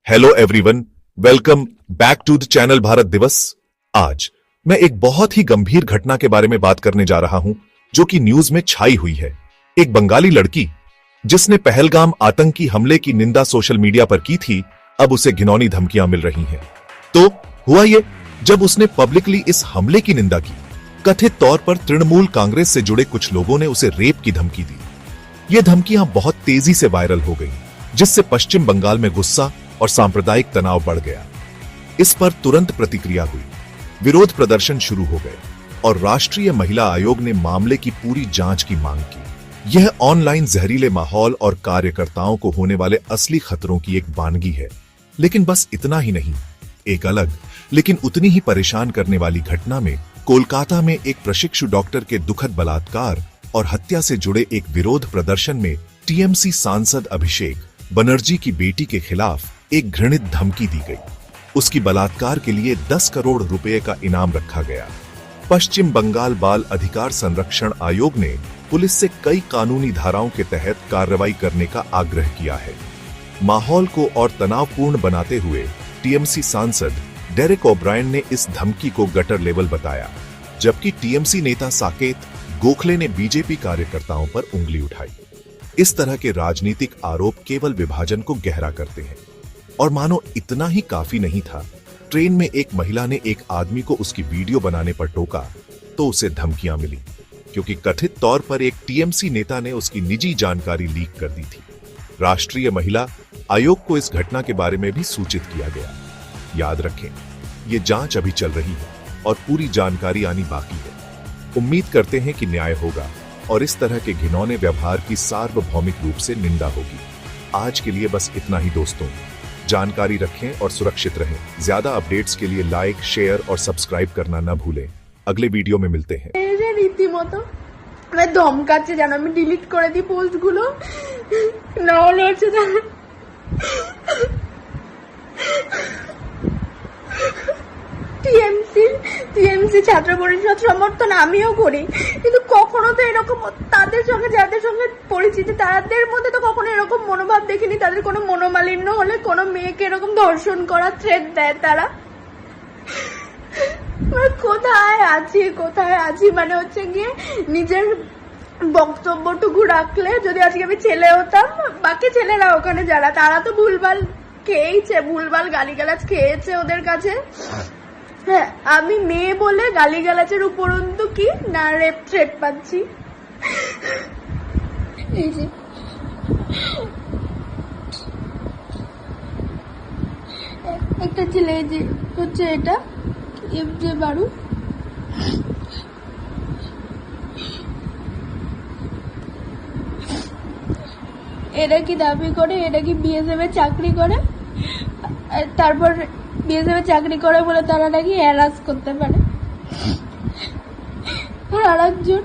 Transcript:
Hello everyone, welcome back to the channel Bharat Diwas. आज मैं एक बहुत ही गंभीर घटना के बारे में बात करने जा रहा हूं जो कि न्यूज में छाई हुई है। एक बंगाली लड़की जिसने पहलगाम आतंकी हमले की निंदा सोशल मीडिया पर की थी, अब उसे घिनौनी धमकियां मिल रही हैं। तो हुआ ये, जब उसने पब्लिकली इस हमले की निंदा की, कथित तौर पर तृणमूल कांग्रेस से जुड़े कुछ लोगों ने उसे रेप की धमकी दी। ये धमकियां बहुत तेजी से वायरल हो गई, जिससे पश्चिम बंगाल में गुस्सा और सांप्रदायिक तनाव बढ़ गया। इस पर तुरंत प्रतिक्रिया हुई, विरोध प्रदर्शन शुरू हो गए और राष्ट्रीय महिला आयोग ने मामले की पूरी जांच की मांग की। यह ऑनलाइन जहरीले माहौल और कार्यकर्ताओं को होने वाले असली खतरों की एक वानगी है। लेकिन बस इतना ही नहीं, एक अलग लेकिन उतनी ही परेशान करने वाली घटना में कोलकाता में एक प्रशिक्षु डॉक्टर के दुखद बलात्कार और हत्या से जुड़े एक विरोध प्रदर्शन में टीएमसी सांसद अभिषेक बनर्जी की बेटी के खिलाफ एक घृणित धमकी दी गई। उसकी बलात्कार के लिए 10 करोड़ रुपए का इनाम रखा गया। पश्चिम बंगाल बाल अधिकार संरक्षण आयोग ने पुलिस से कई कानूनी धाराओं के तहत कार्रवाई करने का आग्रह किया है। माहौल को और तनावपूर्ण बनाते हुए टीएमसी सांसद डेरेक ओब्रायन ने इस धमकी को गटर लेवल बताया, जबकि टीएमसी नेता साकेत गोखले ने बीजेपी कार्यकर्ताओं पर उंगली उठाई। इस तरह के राजनीतिक आरोप केवल विभाजन को गहरा करते हैं। और मानो इतना ही काफी नहीं था, ट्रेन में एक महिला ने एक आदमी को उसकी वीडियो बनाने पर टोका तो उसे धमकियां मिली, क्योंकि कथित तौर पर एक टीएमसी नेता ने उसकी निजी जानकारी लीक कर दी थी। राष्ट्रीय महिला आयोग को इस घटना के बारे में भी सूचित किया गया। याद रखें, ये जांच अभी चल रही है और पूरी जानकारी आनी बाकी है। उम्मीद करते हैं कि न्याय होगा और इस तरह के घिनौने व्यवहार की सार्वभौमिक रूप से निंदा होगी। आज के लिए बस इतना ही दोस्तों, जानकारी रखें और सुरक्षित रहें। ज्यादा अपडेट्स के लिए लाइक, शेयर और सब्सक्राइब करना न भूलें। अगले वीडियो में मिलते हैं। রীতিমতো আমি ধমকাচ্ছে যেন আমি ডিলিট করে দিই পোস্টগুলো, না হলে হচ্ছে টিএমসি ছাত্র পরিষদ সমর্থন আমিও করি, কিন্তু কখনো তো এরকম তাদের সঙ্গে যাদের সঙ্গে পরিচিতি তাদের মধ্যে তো কখনো এরকম মনোভাব দেখিনি। তাদের কোনো মনোমালিন্য হলে কোনো মেয়েকে এরকম ধর্ষণ করা থ্রেট দেয় তারা। কোথায় আছি মানে হচ্ছে গিয়ে নিজের বক্তব্যটুকু রাখলে, যদি আজকে আমি ছেলে হতাম, বাকি ছেলেরা ওখানে যারা তারা তো ভুলভাল খেয়েছে, ভুলভাল গালিগালাজ খেয়েছে ওদের কাছে। হ্যাঁ, আমি মেয়ে বলে গালিগালাজের উপরন্তু কি না রেপ থ্রেট পাচ্ছি। এই যে একটা ছেলে যে হচ্ছে এটা এফজে বারু, এরা কি দাবি করে এরা কি বিএসএফ এ চাকরি করে, তারপর বিএসএফ এ চাকরি করে বলে তারা নাকি হ্যারাস করতে পারে। আর আরেকজন